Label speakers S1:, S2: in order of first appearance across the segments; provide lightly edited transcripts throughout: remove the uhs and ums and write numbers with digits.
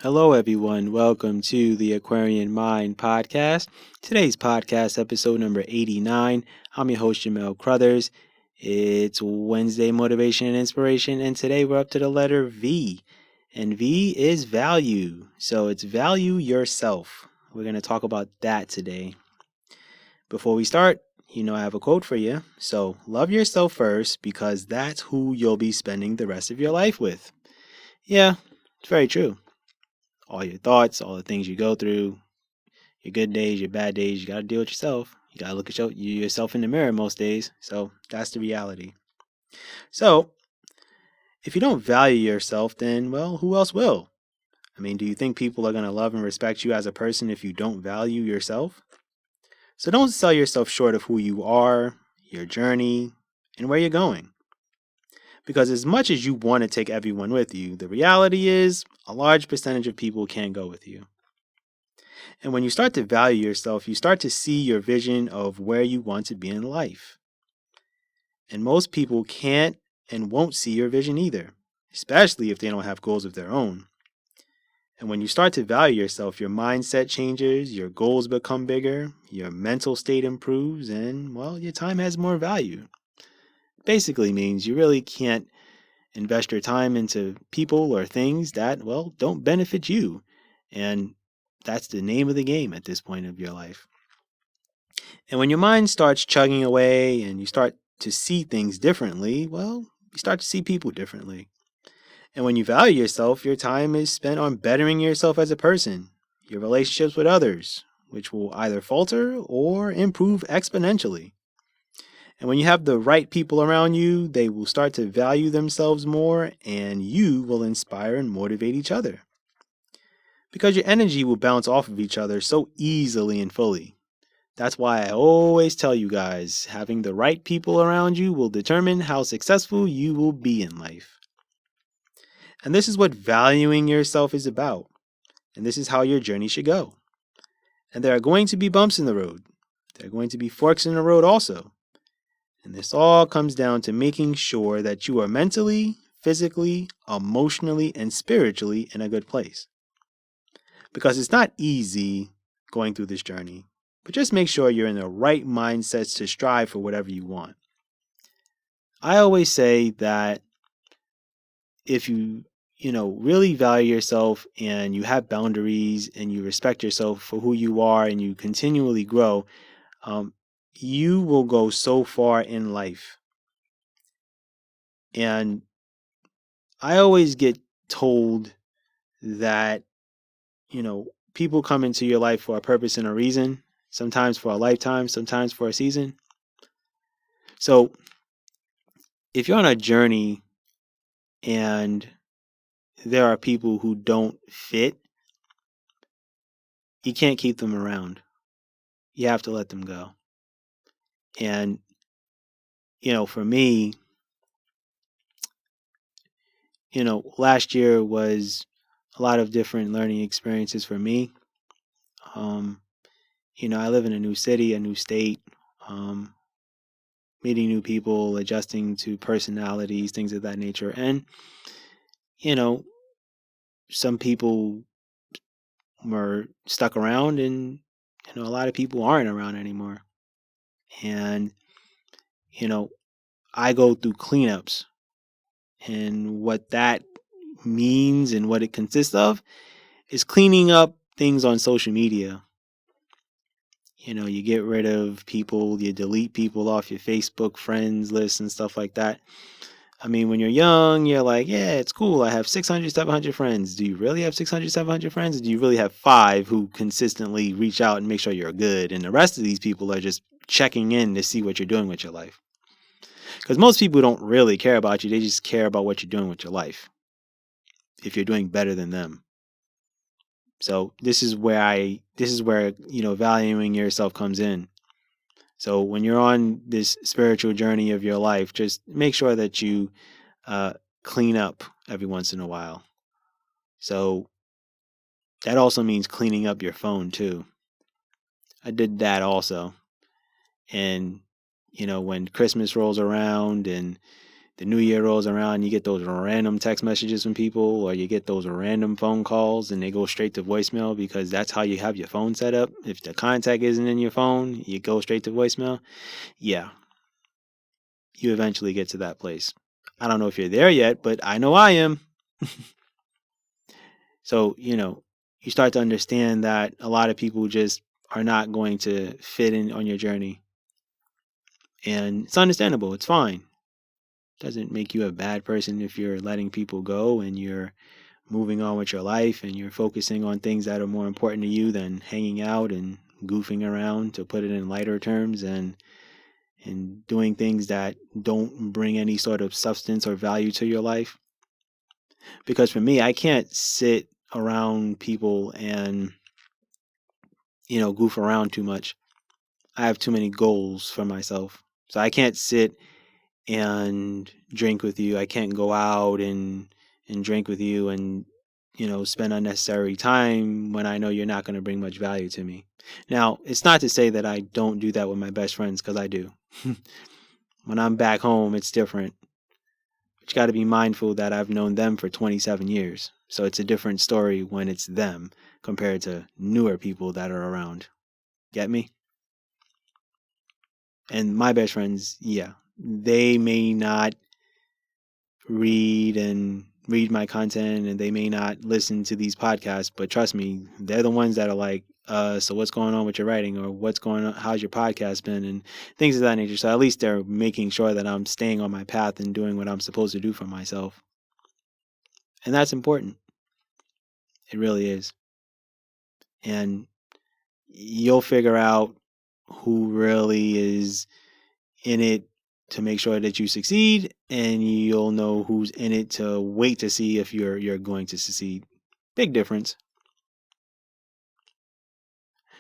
S1: Hello, everyone. Welcome to the Aquarian Mind podcast. Today's podcast, episode number 89. I'm your host, Jamel Crothers. It's Wednesday Motivation and Inspiration, and today we're up to the letter V. And V is value. So it's value yourself. We're going to talk about that today. Before we start, I have a quote for you. So love yourself first because that's who you'll be spending the rest of your life with. Yeah, it's very true. All your thoughts, all the things you go through, your good days, your bad days, you got to deal with yourself. You got to look at yourself in the mirror most days. So that's the reality. So if you don't value yourself, then, well, who else will? I mean, do you think people are going to love and respect you as a person if you don't value yourself? So don't sell yourself short of who you are, your journey, and where you're going. Because as much as you want to take everyone with you, the reality is a large percentage of people can't go with you. And when you start to value yourself, you start to see your vision of where you want to be in life. And most people can't and won't see your vision either, especially if they don't have goals of their own. And when you start to value yourself, your mindset changes, your goals become bigger, your mental state improves, and, well, your time has more value. Basically means you really can't invest your time into people or things that, well, don't benefit you. And that's the name of the game at this point of your life. And when your mind starts chugging away and you start to see things differently, well, you start to see people differently. And when you value yourself, your time is spent on bettering yourself as a person, your relationships with others, which will either falter or improve exponentially. And when you have the right people around you, they will start to value themselves more and you will inspire and motivate each other. Because your energy will bounce off of each other so easily and fully. That's why I always tell you guys, having the right people around you will determine how successful you will be in life. And this is what valuing yourself is about. And this is how your journey should go. And there are going to be bumps in the road. There are going to be forks in the road also. And this all comes down to making sure that you are mentally, physically, emotionally, and spiritually in a good place. Because it's not easy going through this journey. But just make sure you're in the right mindsets to strive for whatever you want. I always say that if you really value yourself and you have boundaries and you respect yourself for who you are and you continually grow, you will go so far in life. And I always get told that, people come into your life for a purpose and a reason, sometimes for a lifetime, sometimes for a season. So if you're on a journey and there are people who don't fit, you can't keep them around. You have to let them go. And, for me, last year was a lot of different learning experiences for me. I live in a new city, a new state, meeting new people, adjusting to personalities, things of that nature. And, you know, some people were stuck around and, a lot of people aren't around anymore. And, you know, I go through cleanups and what that means and what it consists of is cleaning up things on social media. You get rid of people, you delete people off your Facebook friends list and stuff like that. I mean, when you're young, you're like, yeah, it's cool. I have 600, 700 friends. Do you really have 600, 700 friends? Or do you really have 5 who consistently reach out and make sure you're good? And the rest of these people are just checking in to see what you're doing with your life. Because most people don't really care about you. They just care about what you're doing with your life. If you're doing better than them. So this is where valuing yourself comes in. So when you're on this spiritual journey of your life, just make sure that you clean up every once in a while. So that also means cleaning up your phone too. I did that also. And when Christmas rolls around and the new year rolls around, you get those random text messages from people, or you get those random phone calls and they go straight to voicemail because that's how you have your phone set up. If the contact isn't in your phone, you go straight to voicemail. Yeah, you eventually get to that place. I don't know if you're there yet, but I know I am. So, you start to understand that a lot of people just are not going to fit in on your journey. And it's understandable. It's fine. Doesn't make you a bad person if you're letting people go and you're moving on with your life and you're focusing on things that are more important to you than hanging out and goofing around, to put it in lighter terms, and doing things that don't bring any sort of substance or value to your life. Because for me, I can't sit around people and goof around too much. I have too many goals for myself. So I can't sit and drink with you. I can't go out and drink with you and spend unnecessary time when I know you're not going to bring much value to me. Now, it's not to say that I don't do that with my best friends, because I do. When I'm back home, it's different. But you got to be mindful that I've known them for 27 years. So it's a different story when it's them compared to newer people that are around. Get me? And my best friends, yeah, they may not read my content, and they may not listen to these podcasts, but trust me, they're the ones that are like, so what's going on with your writing, or what's going on, how's your podcast been, and things of that nature. So at least they're making sure that I'm staying on my path and doing what I'm supposed to do for myself. And that's important. It really is. And you'll figure out who really is in it to make sure that you succeed, and you'll know who's in it to wait to see if you're going to succeed. Big difference.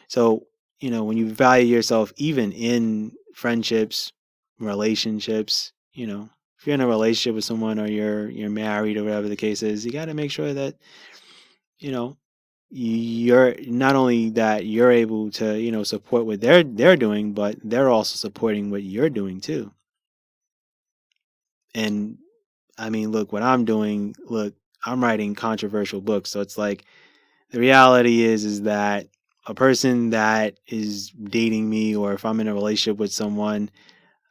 S1: So, when you value yourself, even in friendships, relationships, if you're in a relationship with someone, or you're married, or whatever the case is, you got to make sure that, you know, you're not only that you're able to, support what they're doing, but they're also supporting what you're doing too. And I mean, look, what I'm doing, look, I'm writing controversial books. So it's like, the reality is that a person that is dating me, or if I'm in a relationship with someone,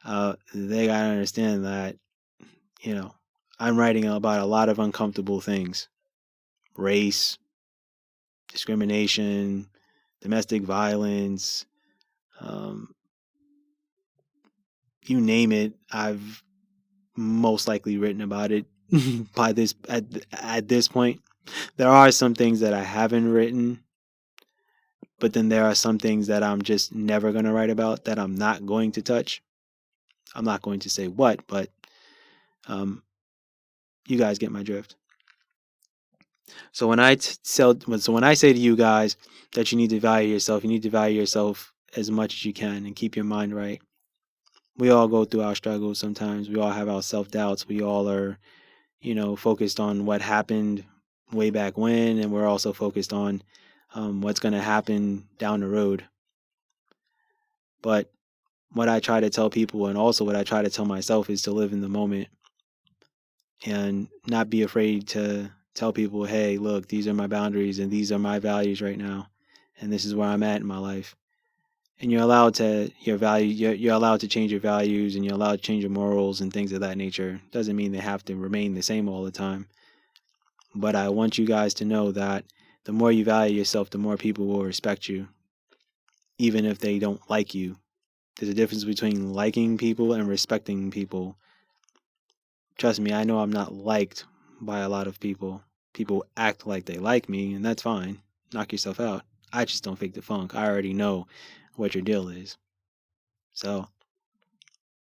S1: they got to understand that, I'm writing about a lot of uncomfortable things: race, discrimination, domestic violence, um, you name it. I've most likely written about it by this at this point. There are some things that I haven't written, but then there are some things that I'm just never going to write about, that I'm not going to touch. I'm not going to say what, but you guys get my drift. So when I say to you guys that you need to value yourself, you need to value yourself as much as you can and keep your mind right. We all go through our struggles sometimes. We all have our self-doubts. We all are, focused on what happened way back when, and we're also focused on what's going to happen down the road. But what I try to tell people, and also what I try to tell myself, is to live in the moment and not be afraid to tell people, hey, look, these are my boundaries and these are my values right now, and this is where I'm at in my life. And you're allowed to you're allowed to change your values, and you're allowed to change your morals and things of that nature. Doesn't mean they have to remain the same all the time. But I want you guys to know that the more you value yourself, the more people will respect you, even if they don't like you. There's a difference between liking people and respecting people. Trust me, I know I'm not liked by a lot of people. People act like they like me, and that's fine. Knock yourself out. I just don't fake the funk. I already know what your deal is. So,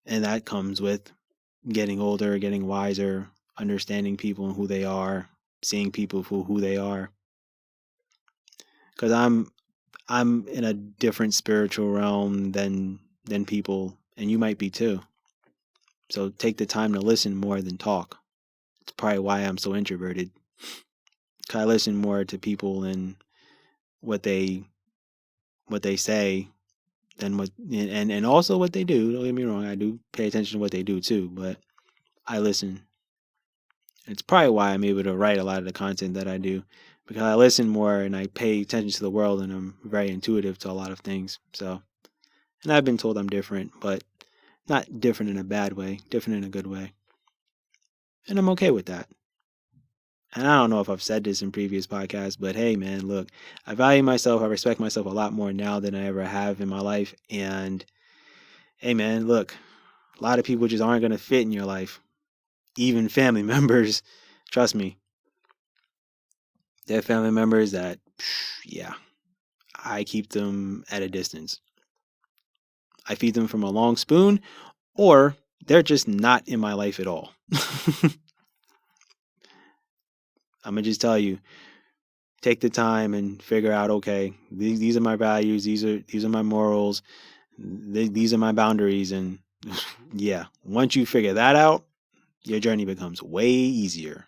S1: and that comes with getting older, getting wiser, understanding people and who they are, seeing people for who they are. Because I'm in a different spiritual realm than people, and you might be too. So take the time to listen more than talk. It's probably why I'm so introverted. 'Cause I listen more to people and what they say than what, and also what they do. Don't get me wrong, I do pay attention to what they do too, but I listen. It's probably why I'm able to write a lot of the content that I do, because I listen more and I pay attention to the world, and I'm very intuitive to a lot of things. So, and I've been told I'm different, but not different in a bad way, different in a good way. And I'm okay with that. And I don't know if I've said this in previous podcasts, but hey, man, look, I value myself. I respect myself a lot more now than I ever have in my life. And hey, man, look, a lot of people just aren't going to fit in your life, even family members. Trust me, they're family members that, yeah, I keep them at a distance. I feed them from a long spoon, or they're just not in my life at all. I'm going to just tell you, take the time and figure out, okay, these are my values, these are my morals, these are my boundaries, and yeah, once you figure that out, your journey becomes way easier.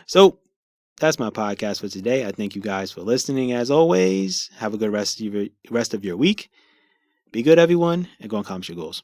S1: So that's my podcast for today. I thank you guys for listening. As always, have a good rest of your week. Be good, everyone, and go and accomplish your goals.